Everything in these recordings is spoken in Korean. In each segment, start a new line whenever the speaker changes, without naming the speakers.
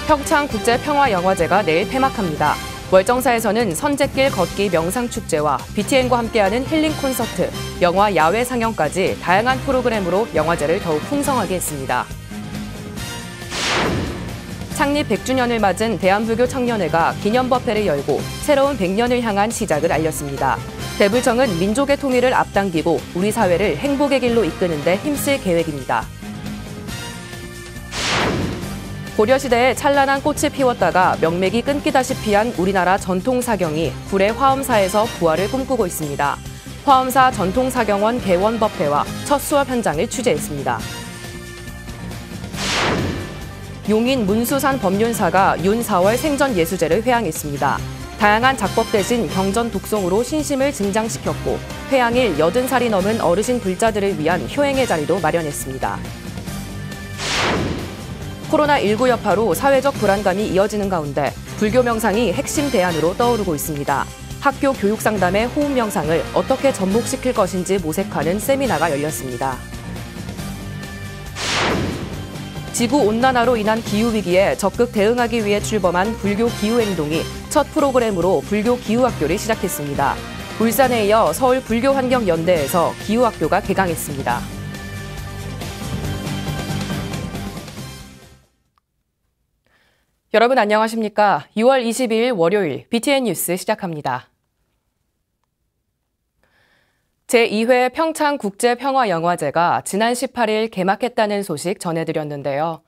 평창국제평화영화제가 내일 폐막합니다. 월정사에서는 선제길 걷기 명상축제와 BTN과 함께하는 힐링 콘서트, 영화 야외 상영까지 다양한 프로그램으로 영화제를 더욱 풍성하게 했습니다. 창립 100주년을 맞은 대한불교 청년회가 기념법회를 열고 새로운 100년을 향한 시작을 알렸습니다. 대불청은 민족의 통일을 앞당기고 우리 사회를 행복의 길로 이끄는 데 힘쓸 계획입니다. 고려시대에 찬란한 꽃이 피웠다가 명맥이 끊기다시피 한 우리나라 전통사경이 구례 화엄사에서 부활을 꿈꾸고 있습니다. 화엄사 전통사경원 개원법회와 첫 수업 현장을 취재했습니다. 용인 문수산 법륜사가 윤 4월 생전예수제를 회항했습니다. 다양한 작법 대신 경전 독송으로 신심을 증장시켰고 회항일 80살이 넘은 어르신 불자들을 위한 효행의 자리도 마련했습니다. 코로나19 여파로 사회적 불안감이 이어지는 가운데 불교 명상이 핵심 대안으로 떠오르고 있습니다. 학교 교육 상담의 호흡 명상을 어떻게 접목시킬 것인지 모색하는 세미나가 열렸습니다. 지구온난화로 인한 기후위기에 적극 대응하기 위해 출범한 불교 기후행동이 첫 프로그램으로 불교 기후학교를 시작했습니다. 울산에 이어 서울 불교환경연대에서 기후학교가 개강했습니다. 여러분 안녕하십니까? 6월 22일 월요일 BTN 뉴스 시작합니다. 제2회 평창국제평화영화제가 지난 18일 개막했다는 소식 전해드렸는데요.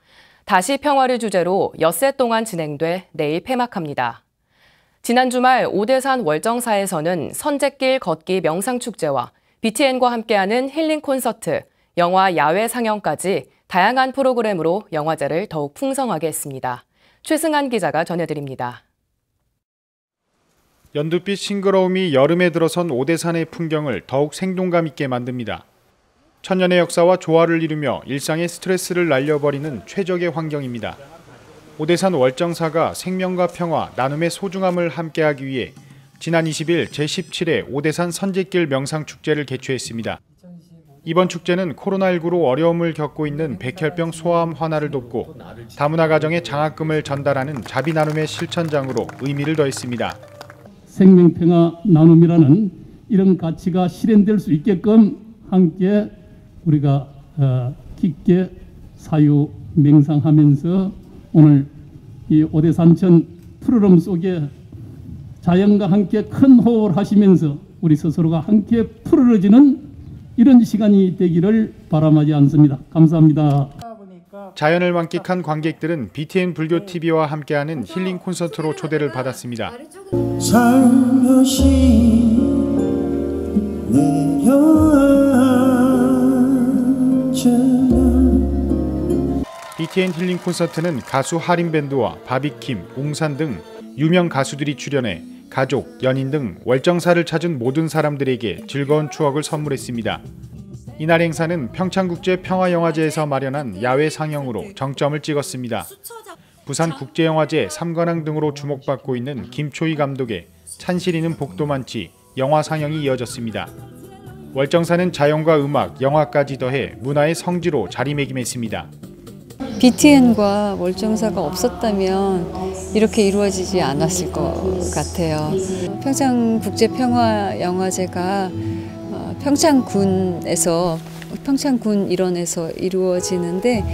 다시 평화를 주제로 엿새 동안 진행돼 내일 폐막합니다. 지난 주말 오대산 월정사에서는 선제길 걷기 명상축제와 BTN과 함께하는 힐링 콘서트, 영화 야외 상영까지 다양한 프로그램으로 영화제를 더욱 풍성하게 했습니다. 최승한 기자가 전해드립니다.
연두빛 싱그러움이 여름에 들어선 오대산의 풍경을 더욱 생동감 있게 만듭니다. 천년의 역사와 조화를 이루며 일상의 스트레스를 날려버리는 최적의 환경입니다. 오대산 월정사가 생명과 평화, 나눔의 소중함을 함께하기 위해 지난 20일 제17회 오대산 선제길 명상축제를 개최했습니다. 이번 축제는 코로나19로 어려움을 겪고 있는 백혈병 소아암 환화를 돕고 다문화 가정에 장학금을 전달하는 자비 나눔의 실천장으로 의미를 더했습니다.
생명평화 나눔이라는 이런 가치가 실현될 수 있게끔 함께 우리가 깊게 사유 맹상하면서 오늘 이 오대산천 푸르름 속에 자연과 함께 큰 호흡을 하시면서 우리 스스로가 함께 푸르러지는 이런 시간이 되기를 바람하지 않습니다. 감사합니다.
자연을 만끽한 관객들은 BTN 불교TV와 함께하는 힐링 콘서트로 초대를 받았습니다. BTN 힐링 콘서트는 가수 하림밴드와 바비킴, 웅산 등 유명 가수들이 출연해 가족, 연인 등 월정사를 찾은 모든 사람들에게 즐거운 추억을 선물했습니다. 이날 행사는 평창국제평화영화제에서 마련한 야외 상영으로 정점을 찍었습니다. 부산국제영화제 3관왕 등으로 주목받고 있는 김초희 감독의 찬실이는 복도 많지 영화 상영이 이어졌습니다. 월정사는 자연과 음악, 영화까지 더해 문화의 성지로 자리매김했습니다.
BTN과 월정사가 없었다면 이렇게 이루어지지 않았을 것 같아요. 평창국제평화영화제가 평창군 일원에서 이루어지는데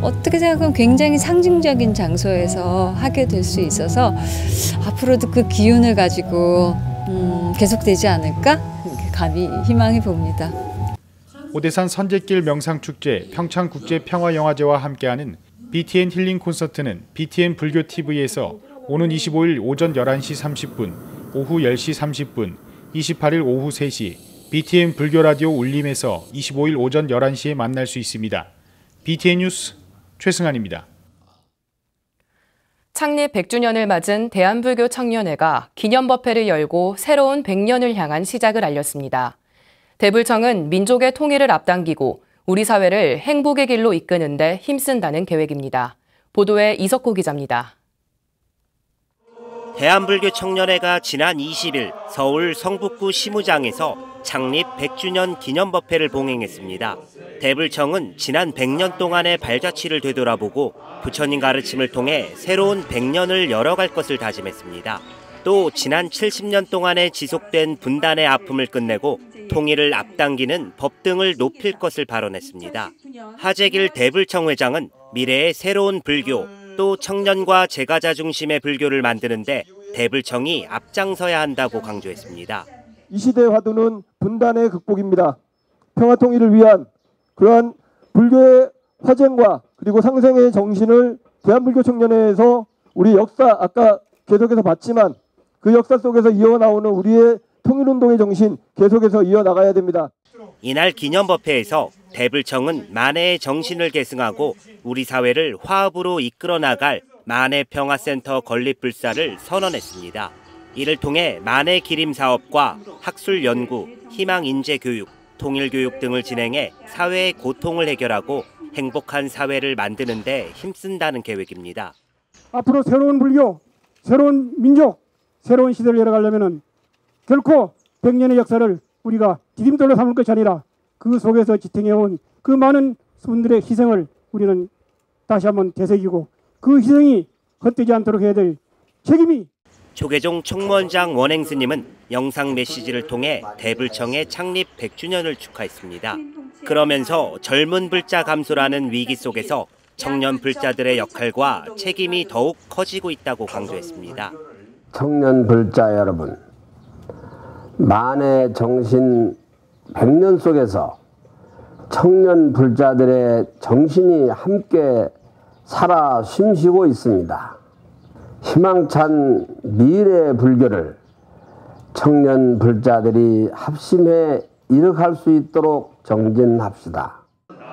어떻게 생각하면 굉장히 상징적인 장소에서 하게 될 수 있어서 앞으로도 그 기운을 가지고 계속되지 않을까 감히 희망해 봅니다.
오대산 선제길 명상축제 평창국제평화영화제와 함께하는 BTN 힐링 콘서트는 BTN 불교TV에서 오는 25일 오전 11시 30분, 오후 10시 30분, 28일 오후 3시, BTN 불교라디오 울림에서 25일 오전 11시에 만날 수 있습니다. BTN 뉴스 최승환입니다.
창립 100주년을 맞은 대한불교 청년회가 기념법회를 열고 새로운 100년을 향한 시작을 알렸습니다. 대불청은 민족의 통일을 앞당기고 우리 사회를 행복의 길로 이끄는 데 힘쓴다는 계획입니다. 보도에 이석호 기자입니다.
대한불교 청년회가 지난 20일 서울 성북구 시무장에서 창립 100주년 기념법회를 봉행했습니다. 대불청은 지난 100년 동안의 발자취를 되돌아보고 부처님 가르침을 통해 새로운 100년을 열어갈 것을 다짐했습니다. 또 지난 70년 동안에 지속된 분단의 아픔을 끝내고 통일을 앞당기는 법 등을 높일 것을 발언했습니다. 하재길 대불청 회장은 미래의 새로운 불교, 또 청년과 제가자 중심의 불교를 만드는데 대불청이 앞장서야 한다고 강조했습니다.
이 시대의 화두는 분단의 극복입니다. 평화 통일을 위한 그러한 불교의 화쟁과 그리고 상생의 정신을 대한불교 청년회에서 우리 역사 아까 계속해서 봤지만 그 역사 속에서 이어나오는 우리의 통일운동의 정신 계속해서 이어나가야 됩니다.
이날 기념법회에서 대불청은 만해의 정신을 계승하고 우리 사회를 화합으로 이끌어 나갈 만해평화센터 건립불사를 선언했습니다. 이를 통해 만해 기림 사업과 학술 연구, 희망 인재 교육, 통일 교육 등을 진행해 사회의 고통을 해결하고 행복한 사회를 만드는 데 힘쓴다는 계획입니다.
앞으로 새로운 불교, 새로운 민족, 새로운 시대를 열어가려면 결코 100년의 역사를 우리가 디딤돌로 삼을 것이 아니라 그 속에서 지탱해온 그 많은 분들의 희생을 우리는 다시 한번 되새기고 그 희생이 헛되지 않도록 해야 될 책임이.
조계종 총무원장 원행스님은 영상 메시지를 통해 대불청의 창립 100주년을 축하했습니다. 그러면서 젊은 불자 감소라는 위기 속에서 청년 불자들의 역할과 책임이 더욱 커지고 있다고 강조했습니다.
청년 불자 여러분, 만해 정신 100년 속에서 청년 불자들의 정신이 함께 살아 숨쉬고 있습니다. 희망찬 미래 불교를 청년 불자들이 합심해 이룩할 수 있도록 정진합시다.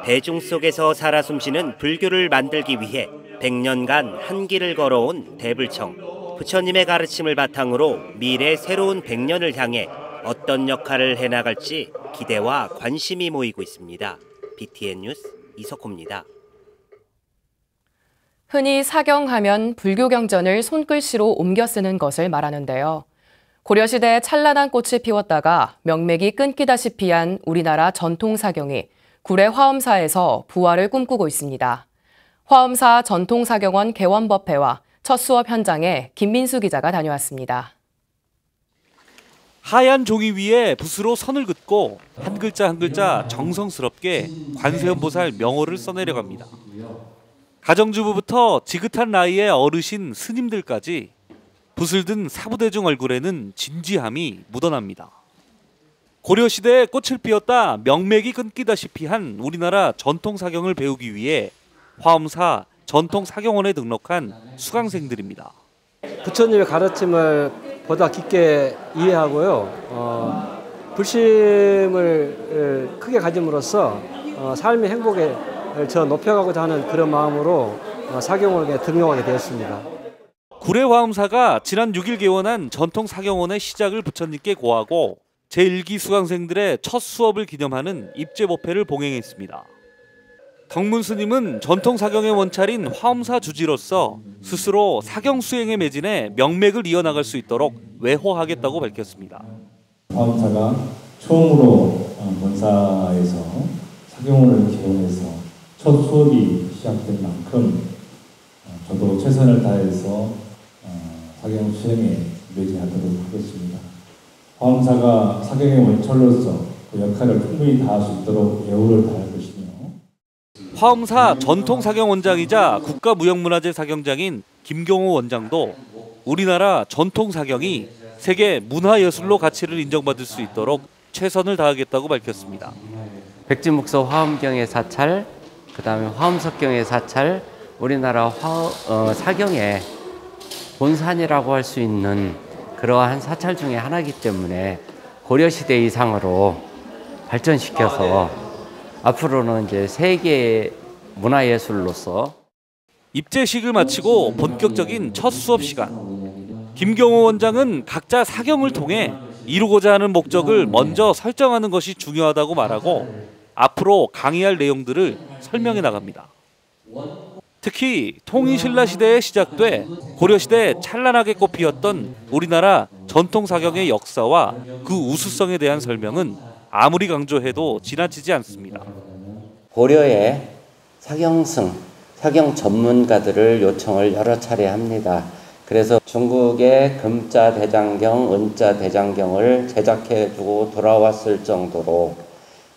대중 속에서 살아 숨쉬는 불교를 만들기 위해 100년간 한 길을 걸어온 대불청. 부처님의 가르침을 바탕으로 미래 새로운 100년을 향해 어떤 역할을 해나갈지 기대와 관심이 모이고 있습니다. BTN 뉴스 이석호입니다.
흔히 사경하면 불교 경전을 손글씨로 옮겨 쓰는 것을 말하는데요. 고려시대에 찬란한 꽃이 피웠다가 명맥이 끊기다시피 한 우리나라 전통 사경이 구례 화엄사에서 부활을 꿈꾸고 있습니다. 화엄사 전통사경원 개원법회와 첫 수업 현장에 김민수 기자가 다녀왔습니다.
하얀 종이 위에 붓으로 선을 긋고 한 글자 한 글자 정성스럽게 관세음보살 명호를 써내려갑니다. 가정주부부터 지긋한 나이의 어르신 스님들까지 붓을 든 사부대중 얼굴에는 진지함이 묻어납니다. 고려시대에 꽃을 피웠다 명맥이 끊기다시피 한 우리나라 전통사경을 배우기 위해 화엄사 전통사경원에 등록한 수강생들입니다.
부처님의 가르침을 보다 깊게 이해하고요. 불심을 크게 가짐으로써 삶의 행복에 저 높여가고자 하는 그런 마음으로 사경원에 등록하게 되었습니다.
구례 화엄사가 지난 6일 개원한 전통사경원의 시작을 부처님께 고하고 제1기 수강생들의 첫 수업을 기념하는 입제법회를 봉행했습니다. 덕문 스님은 전통사경의 원찰인 화엄사 주지로서 스스로 사경 수행에 매진해 명맥을 이어나갈 수 있도록 외호하겠다고 밝혔습니다.
화엄사가 처음으로 본사에서 사경원을 개원해서 첫 수업이 시작된 만큼 저도 최선을 다해서 사경 수행에 매진하도록 하겠습니다. 화엄사가 사경의 원철로서 그 역할을 충분히 다할 수 있도록 예우를 다할 것이며
화엄사 전통사경원장이자 국가무형문화재 사경장인 김경호 원장도 우리나라 전통사경이 세계 문화예술로 가치를 인정받을 수 있도록 최선을 다하겠다고 밝혔습니다.
백지묵서 화엄경의 사찰, 그다음에 화엄석경의 사찰, 우리나라 사경의 본산이라고 할 수 있는 그러한 사찰 중에 하나이기 때문에 고려시대 이상으로 발전시켜서 앞으로는 이제 세계 문화예술로서
입제식을 마치고 본격적인 첫 수업 시간. 김경호 원장은 각자 사경을 통해 이루고자 하는 목적을 먼저 설정하는 것이 중요하다고 말하고 앞으로 강의할 내용들을 설명해 나갑니다. 특히 통일신라 시대에 시작돼 고려시대 찬란하게 꽃피었던 우리나라 전통사경의 역사와 그 우수성에 대한 설명은 아무리 강조해도 지나치지 않습니다.
고려의 사경승, 사경 전문가들을 요청을 여러 차례 합니다. 그래서 중국의 금자 대장경, 은자 대장경을 제작해주고 돌아왔을 정도로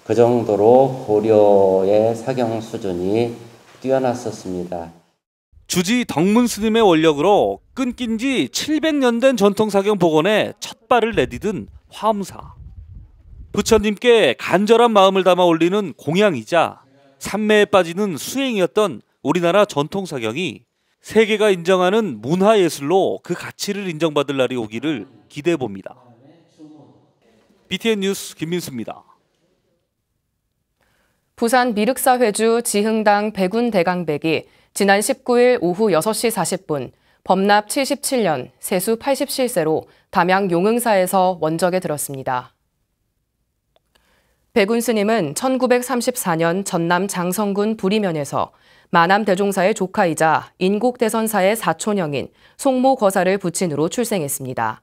그 정도로 고려의 사경 수준이 뛰어났었습니다.
주지 덕문 스님의 원력으로 끊긴 지 700년 된 전통사경 복원에 첫 발을 내디딘 화엄사. 부처님께 간절한 마음을 담아 올리는 공양이자 산매에 빠지는 수행이었던 우리나라 전통사경이 세계가 인정하는 문화예술로 그 가치를 인정받을 날이 오기를 기대해봅니다. BTN 뉴스 김민수입니다.
부산 미륵사회주 지흥당 백운대강백이 지난 19일 오후 6시 40분 범납 77년, 세수 87세로 담양 용흥사에서 원적에 들었습니다. 백운 스님은 1934년 전남 장성군 부리면에서 마남 대종사의 조카이자 인곡대선사의 사촌형인 송모 거사를 부친으로 출생했습니다.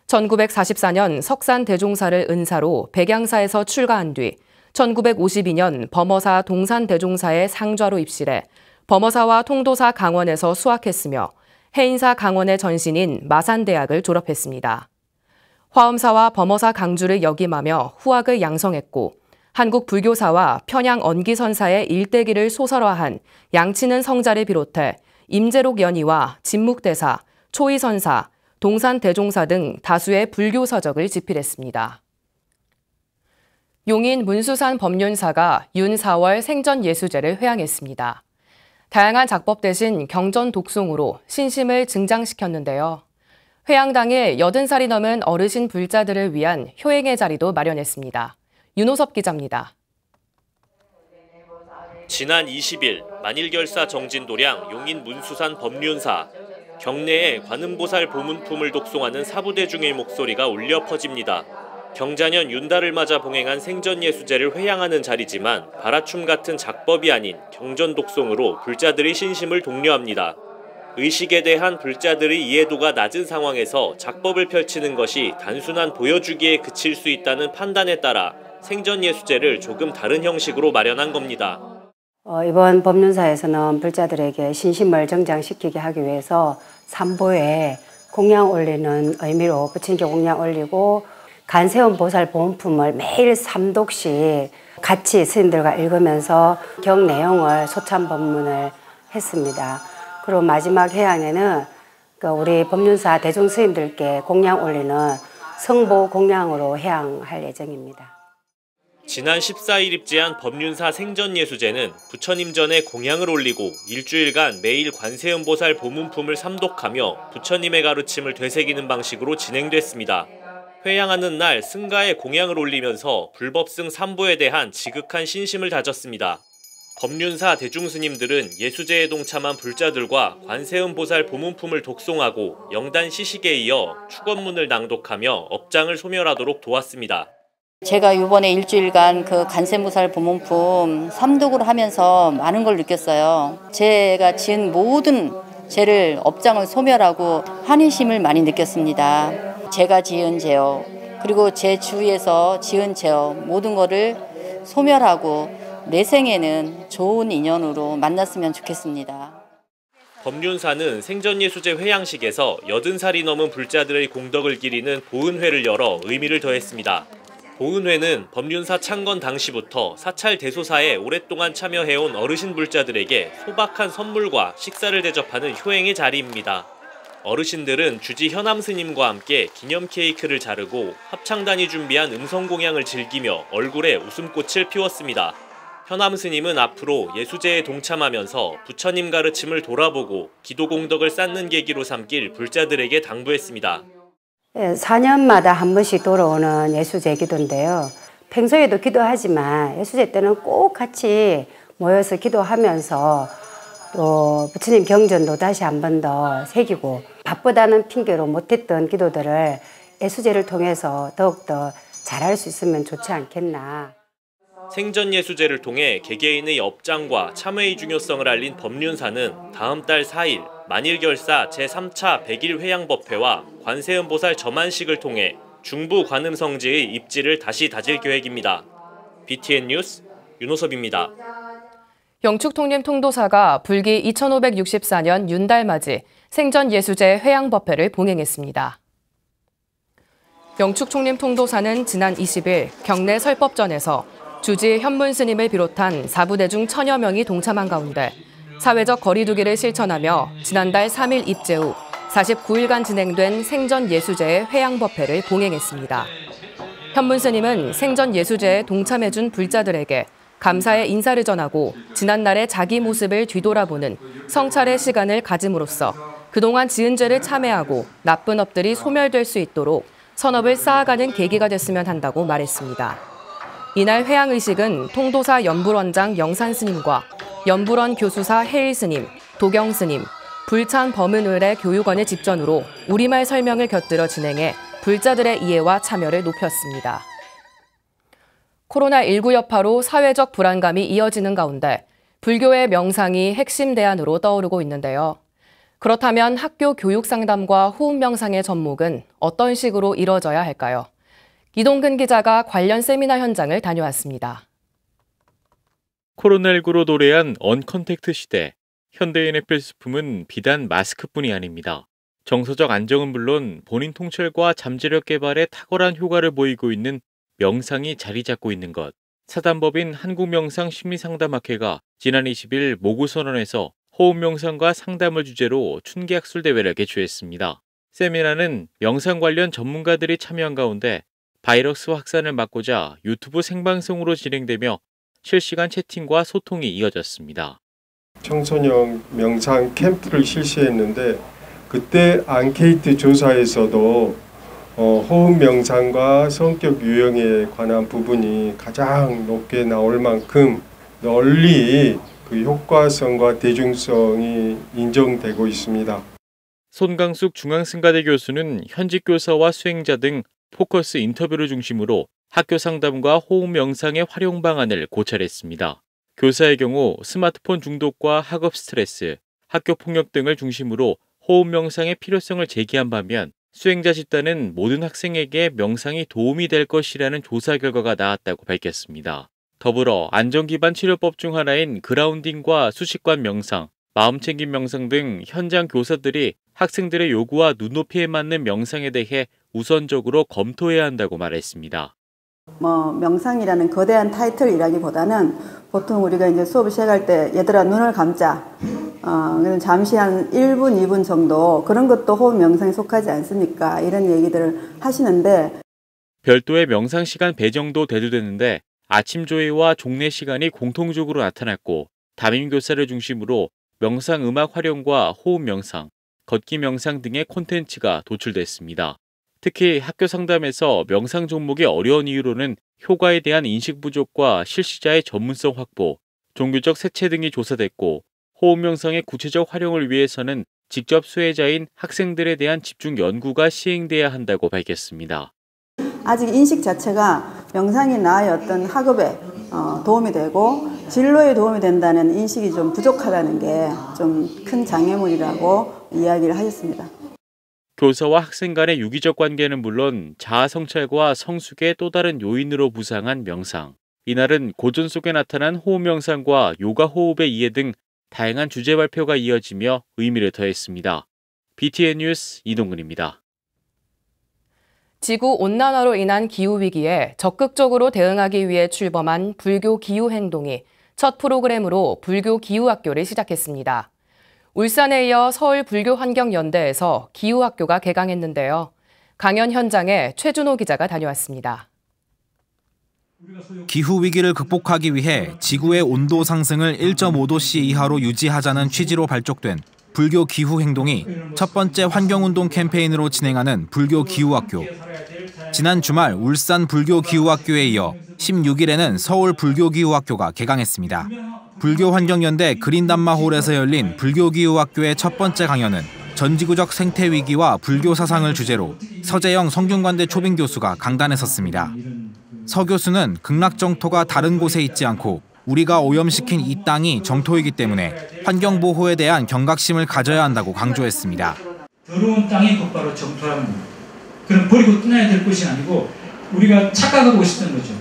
1944년 석산 대종사를 은사로 백양사에서 출가한 뒤 1952년 범어사 동산 대종사의 상좌로 입실해 범어사와 통도사 강원에서 수학했으며 해인사 강원의 전신인 마산대학을 졸업했습니다. 화엄사와 범어사 강주를 역임하며 후학을 양성했고 한국 불교사와 편양 언기선사의 일대기를 소설화한 양치는 성자를 비롯해 임재록 연의와 진묵대사, 초이선사, 동산대종사 등 다수의 불교 서적을 집필했습니다. 용인 문수산 법륜사가 윤 4월 생전예수제를 회향했습니다. 다양한 작법 대신 경전 독송으로 신심을 증장시켰는데요. 회향 당일 80살이 넘은 어르신 불자들을 위한 효행의 자리도 마련했습니다. 윤호섭 기자입니다.
지난 20일 만일결사 정진도량 용인 문수산 법륜사. 경내에 관음보살 보문품을 독송하는 사부대중의 목소리가 울려 퍼집니다. 경자년 윤달을 맞아 봉행한 생전예수제를 회향하는 자리지만 발화춤 같은 작법이 아닌 경전 독송으로 불자들의 신심을 독려합니다. 의식에 대한 불자들의 이해도가 낮은 상황에서 작법을 펼치는 것이 단순한 보여주기에 그칠 수 있다는 판단에 따라 생전예수제를 조금 다른 형식으로 마련한 겁니다.
이번 법륜사에서는 불자들에게 신심을 정장시키게 하기 위해서 삼보에 공양 올리는 의미로 부처님께 공양 올리고 간세음 보살 보문품을 매일 3독씩 같이 스님들과 읽으면서 경 내용을 소참 법문을 했습니다. 그리고 마지막 회향에는 우리 법륜사 대중 스님들께 공양 올리는 성보 공양으로 회향할 예정입니다.
지난 14일 입제한 법륜사 생전예수제는 부처님 전에 공양을 올리고 일주일간 매일 관세음보살 보문품을 삼독하며 부처님의 가르침을 되새기는 방식으로 진행됐습니다. 회향하는 날 승가에 공양을 올리면서 불법승 삼보에 대한 지극한 신심을 다졌습니다. 법륜사 대중스님들은 예수제에 동참한 불자들과 관세음보살 보문품을 독송하고 영단 시식에 이어 축원문을 낭독하며 업장을 소멸하도록 도왔습니다.
제가 이번에 일주일간 그 관세음보살 보문품 삼독을 하면서 많은 걸 느꼈어요. 제가 지은 모든 죄를 업장을 소멸하고 환희심을 많이 느꼈습니다. 제가 지은 죄요, 그리고 제 주위에서 지은 죄요, 모든 거를 소멸하고 내 생에는 좋은 인연으로 만났으면 좋겠습니다.
법륜사는 생전예수제 회향식에서 80살이 넘은 불자들의 공덕을 기리는 보은회를 열어 의미를 더했습니다. 보은회는 법륜사 창건 당시부터 사찰 대소사에 오랫동안 참여해온 어르신 불자들에게 소박한 선물과 식사를 대접하는 효행의 자리입니다. 어르신들은 주지 현암 스님과 함께 기념 케이크를 자르고 합창단이 준비한 음성공양을 즐기며 얼굴에 웃음꽃을 피웠습니다. 현암 스님은 앞으로 예수제에 동참하면서 부처님 가르침을 돌아보고 기도 공덕을 쌓는 계기로 삼길 불자들에게 당부했습니다.
4년마다 한 번씩 돌아오는 예수제 기도인데요. 평소에도 기도하지만 예수제 때는 꼭 같이 모여서 기도하면서 또 부처님 경전도 다시 한 번 더 새기고 바쁘다는 핑계로 못했던 기도들을 예수제를 통해서 더욱더 잘할 수 있으면 좋지 않겠나.
생전예수제를 통해 개개인의 업장과 참회의 중요성을 알린 법륜사는 다음 달 4일 만일결사 제3차 100일 회양법회와 관세음보살 점안식을 통해 중부 관음성지의 입지를 다시 다질 계획입니다. BTN 뉴스 윤호섭입니다.
영축통림 통도사가 불기 2564년 윤달맞이 생전예수제 회양법회를 봉행했습니다. 영축총림 통도사는 지난 20일 경내 설법전에서 주지 현문 스님을 비롯한 4부대 중 1000여 명이 동참한 가운데 사회적 거리두기를 실천하며 지난달 3일 입제 후 49일간 진행된 생전예수제의 회양법회를 봉행했습니다. 현문 스님은 생전예수제에 동참해준 불자들에게 감사의 인사를 전하고 지난날의 자기 모습을 뒤돌아보는 성찰의 시간을 가짐으로써 그동안 지은 죄를 참회하고 나쁜 업들이 소멸될 수 있도록 선업을 쌓아가는 계기가 됐으면 한다고 말했습니다. 이날 회양의식은 통도사 연불원장 영산스님과 연불원 교수사 해일스님, 도경스님, 불찬 범은을의 교육원의 집전으로 우리말 설명을 곁들여 진행해 불자들의 이해와 참여를 높였습니다. 코로나19 여파로 사회적 불안감이 이어지는 가운데 불교의 명상이 핵심 대안으로 떠오르고 있는데요. 그렇다면 학교 교육 상담과 호흡 명상의 접목은 어떤 식으로 이뤄져야 할까요? 이동근 기자가 관련 세미나 현장을 다녀왔습니다.
코로나19로 도래한 언컨택트 시대, 현대인의 필수품은 비단 마스크뿐이 아닙니다. 정서적 안정은 물론 본인 통찰과 잠재력 개발에 탁월한 효과를 보이고 있는 명상이 자리 잡고 있는 것. 사단법인 한국명상심리상담학회가 지난 20일 모구선언에서 호흡명상과 상담을 주제로 춘계학술 대회를 개최했습니다. 세미나는 명상 관련 전문가들이 참여한 가운데 바이러스 확산을 막고자 유튜브 생방송으로 진행되며 실시간 채팅과 소통이 이어졌습니다.
청소년 명상 캠프를 실시했는데 그때 앙케이트 조사에서도 호흡 명상과 성격 유형에 관한 부분이 가장 높게 나올 만큼 널리 그 효과성과 대중성이 인정되고 있습니다.
손강숙 중앙승가대 교수는 현직 교사와 수행자 등 포커스 인터뷰를 중심으로 학교 상담과 호흡 명상의 활용 방안을 고찰했습니다. 교사의 경우 스마트폰 중독과 학업 스트레스, 학교 폭력 등을 중심으로 호흡 명상의 필요성을 제기한 반면 수행자 집단은 모든 학생에게 명상이 도움이 될 것이라는 조사 결과가 나왔다고 밝혔습니다. 더불어 안전기반 치료법 중 하나인 그라운딩과 수식관 명상, 마음챙김 명상 등 현장 교사들이 학생들의 요구와 눈높이에 맞는 명상에 대해 우선적으로 검토해야 한다고 말했습니다.
명상이라는 거대한 타이틀이라기보다는 보통 우리가 이제 수업을 시작할 때 얘들아 눈을 감자. 잠시 한 1분, 2분 정도 그런 것도 호흡 명상에 속하지 않습니까? 이런 얘기들을 하시는데
별도의 명상 시간 배정도 대두되는데 아침 조회와 종례 시간이 공통적으로 나타났고 담임 교사를 중심으로 명상 음악 활용과 호흡 명상, 걷기 명상 등의 콘텐츠가 도출됐습니다. 특히 학교 상담에서 명상 종목이 어려운 이유로는 효과에 대한 인식 부족과 실시자의 전문성 확보, 종교적 세체 등이 조사됐고 호흡 명상의 구체적 활용을 위해서는 직접 수혜자인 학생들에 대한 집중 연구가 시행돼야 한다고 밝혔습니다.
아직 인식 자체가 명상이 나의 어떤 학업에 도움이 되고 진로에 도움이 된다는 인식이 좀 부족하다는 게 좀 큰 장애물이라고 이야기를 하셨습니다.
교사와 학생 간의 유기적 관계는 물론 자아 성찰과 성숙의 또 다른 요인으로 부상한 명상. 이날은 고전 속에 나타난 호흡 명상과 요가 호흡의 이해 등 다양한 주제 발표가 이어지며 의미를 더했습니다. BTN 뉴스 이동근입니다.
지구온난화로 인한 기후위기에 적극적으로 대응하기 위해 출범한 불교 기후행동이 첫 프로그램으로 불교 기후학교를 시작했습니다. 울산에 이어 서울불교환경연대에서 기후학교가 개강했는데요. 강연 현장에 최준호 기자가 다녀왔습니다.
기후위기를 극복하기 위해 지구의 온도 상승을 1.5도씨 이하로 유지하자는 취지로 발족된 불교 기후행동이 첫 번째 환경운동 캠페인으로 진행하는 불교 기후학교. 지난 주말 울산 불교기후학교에 이어 16일에는 서울 불교기후학교가 개강했습니다. 불교환경연대 그린담마홀에서 열린 불교기후학교의 첫 번째 강연은 전지구적 생태위기와 불교 사상을 주제로 서재영 성균관대 초빙 교수가 강단에 섰습니다. 서 교수는 극락정토가 다른 곳에 있지 않고 우리가 오염시킨 이 땅이 정토이기 때문에 환경보호에 대한 경각심을 가져야 한다고 강조했습니다.
더러운 땅이 곧바로 정토라는 겁니다. 그럼 버리고 떠나야 될 것이 아니고 우리가 착각하고 있었던 거죠.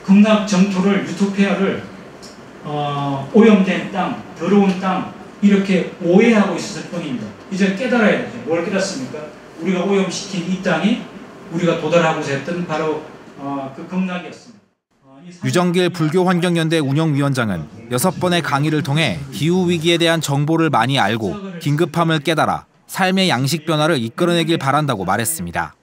극락정토를, 유토피아를 오염된 땅, 더러운 땅 이렇게 오해하고 있었을 뿐입니다. 이제 깨달아야 되죠. 뭘 깨닫습니까? 우리가 오염시킨 이 땅이 우리가 도달하고자 했던 바로 그 극락이었습니다.
유정길 불교환경연대 운영위원장은 6번의 강의를 통해 기후위기에 대한 정보를 많이 알고 긴급함을 깨달아 삶의 양식 변화를 이끌어내길 바란다고 말했습니다.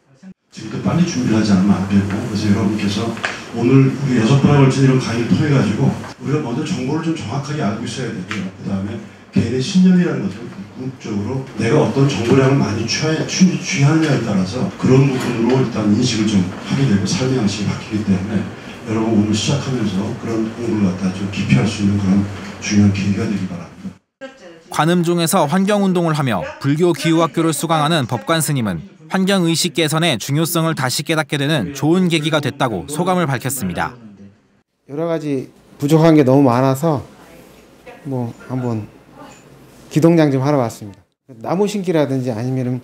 지금부터 빨리 준비를 하지 않으면 안 되고, 그래서 여러분께서 오늘 우리 6번에 걸친 이런 강의를 통해가지고 우리가 먼저 정보를 좀 정확하게 알고 있어야 되고요. 그 다음에 개인의 신념이라는 것을 궁극적으로 내가 어떤 정보량을 많이 취하느냐에 따라서 그런 부분으로 일단 인식을 좀 하게 되고 삶의 양식이 바뀌기 때문에 여러분 오늘 시작하면서 그런 공부를 갖다 좀 깊이 할 수 있는 그런 중요한 계기가 되기 바랍니다.
관음종에서 환경운동을 하며 불교 기후학교를 수강하는 법관 스님은 환경의식 개선의 중요성을 다시 깨닫게 되는 좋은 계기가 됐다고 소감을 밝혔습니다.
여러 가지 부족한 게 너무 많아서 한번 기동장 좀 하러 왔습니다. 나무 심기라든지 아니면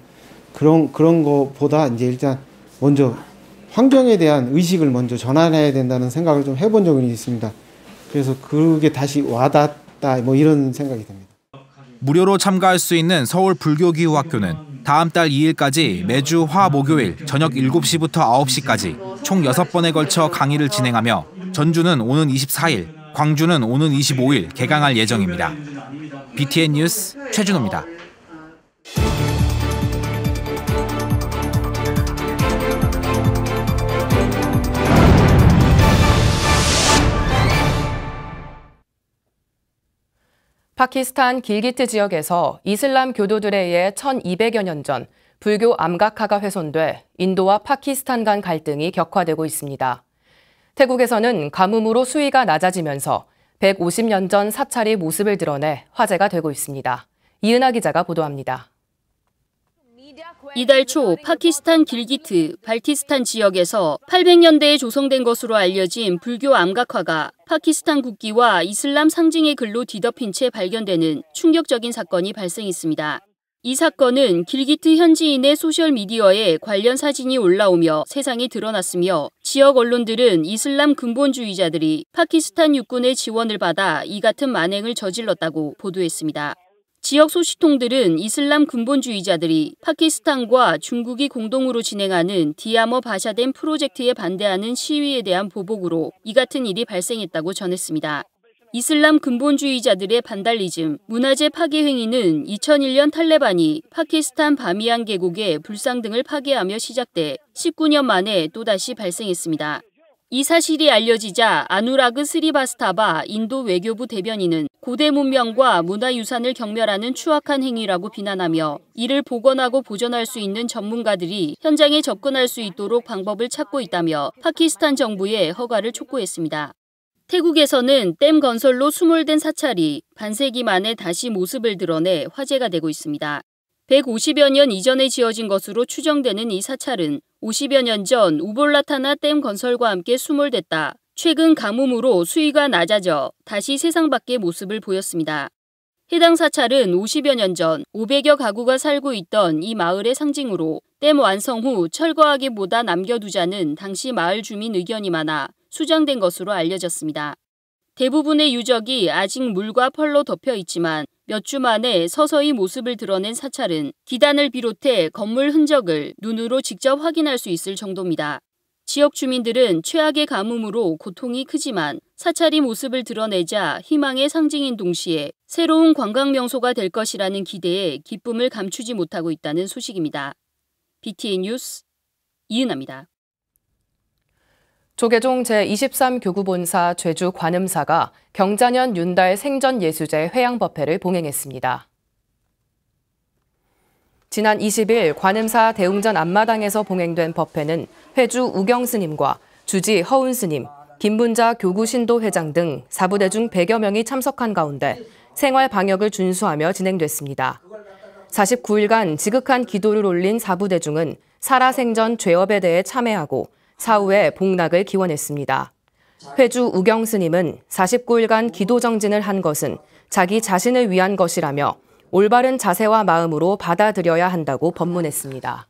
그런 거보다 이제 일단 먼저 환경에 대한 의식을 먼저 전환해야 된다는 생각을 좀 해본 적이 있습니다. 그래서 그게 다시 와닿다 이런 생각이 듭니다.
무료로 참가할 수 있는 서울 불교기후학교는 다음 달 2일까지 매주 화, 목요일 저녁 7시부터 9시까지 총 6번에 걸쳐 강의를 진행하며 전주는 오는 24일, 광주는 오는 25일 개강할 예정입니다. BTN 뉴스 최준호입니다.
파키스탄 길기트 지역에서 이슬람 교도들에 의해 1200여 년 전 불교 암각화가 훼손돼 인도와 파키스탄 간 갈등이 격화되고 있습니다. 태국에서는 가뭄으로 수위가 낮아지면서 150년 전 사찰이 모습을 드러내 화제가 되고 있습니다. 이은하 기자가 보도합니다.
이달 초 파키스탄 길기트, 발티스탄 지역에서 800년대에 조성된 것으로 알려진 불교 암각화가 파키스탄 국기와 이슬람 상징의 글로 뒤덮인 채 발견되는 충격적인 사건이 발생했습니다. 이 사건은 길기트 현지인의 소셜미디어에 관련 사진이 올라오며 세상에 드러났으며 지역 언론들은 이슬람 근본주의자들이 파키스탄 육군의 지원을 받아 이 같은 만행을 저질렀다고 보도했습니다. 지역 소식통들은 이슬람 근본주의자들이 파키스탄과 중국이 공동으로 진행하는 디아머 바샤댐 프로젝트에 반대하는 시위에 대한 보복으로 이 같은 일이 발생했다고 전했습니다. 이슬람 근본주의자들의 반달리즘, 문화재 파괴 행위는 2001년 탈레반이 파키스탄 바미안 계곡의 불상 등을 파괴하며 시작돼 19년 만에 또다시 발생했습니다. 이 사실이 알려지자 아누라그 스리바스타바 인도 외교부 대변인은 고대 문명과 문화유산을 경멸하는 추악한 행위라고 비난하며 이를 복원하고 보존할 수 있는 전문가들이 현장에 접근할 수 있도록 방법을 찾고 있다며 파키스탄 정부에 허가를 촉구했습니다. 태국에서는 댐 건설로 수몰된 사찰이 반세기 만에 다시 모습을 드러내 화제가 되고 있습니다. 150여 년 이전에 지어진 것으로 추정되는 이 사찰은 50여 년 전 우볼라타나 댐 건설과 함께 수몰됐다. 최근 가뭄으로 수위가 낮아져 다시 세상 밖의 모습을 보였습니다. 해당 사찰은 50여 년 전 500여 가구가 살고 있던 이 마을의 상징으로 댐 완성 후 철거하기보다 남겨두자는 당시 마을 주민 의견이 많아 수장된 것으로 알려졌습니다. 대부분의 유적이 아직 물과 펄로 덮여 있지만 몇 주 만에 서서히 모습을 드러낸 사찰은 기단을 비롯해 건물 흔적을 눈으로 직접 확인할 수 있을 정도입니다. 지역 주민들은 최악의 가뭄으로 고통이 크지만 사찰이 모습을 드러내자 희망의 상징인 동시에 새로운 관광 명소가 될 것이라는 기대에 기쁨을 감추지 못하고 있다는 소식입니다. BTN 뉴스 이은하입니다.
조계종 제23교구본사 제주 관음사가 경자년 윤달 생전예수제 회양법회를 봉행했습니다. 지난 20일 관음사 대웅전 앞마당에서 봉행된 법회는 회주 우경스님과 주지 허운스님, 김분자 교구신도회장 등 사부대중 100여 명이 참석한 가운데 생활 방역을 준수하며 진행됐습니다. 49일간 지극한 기도를 올린 사부대중은 살아생전 죄업에 대해 참회하고 사후에 복락을 기원했습니다. 회주 우경 스님은 49일간 기도 정진을 한 것은 자기 자신을 위한 것이라며 올바른 자세와 마음으로 받아들여야 한다고 법문했습니다.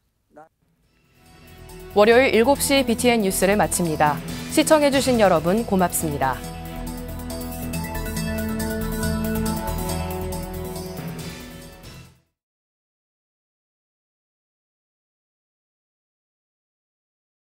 월요일 7시 BTN 뉴스를 마칩니다. 시청해주신 여러분 고맙습니다.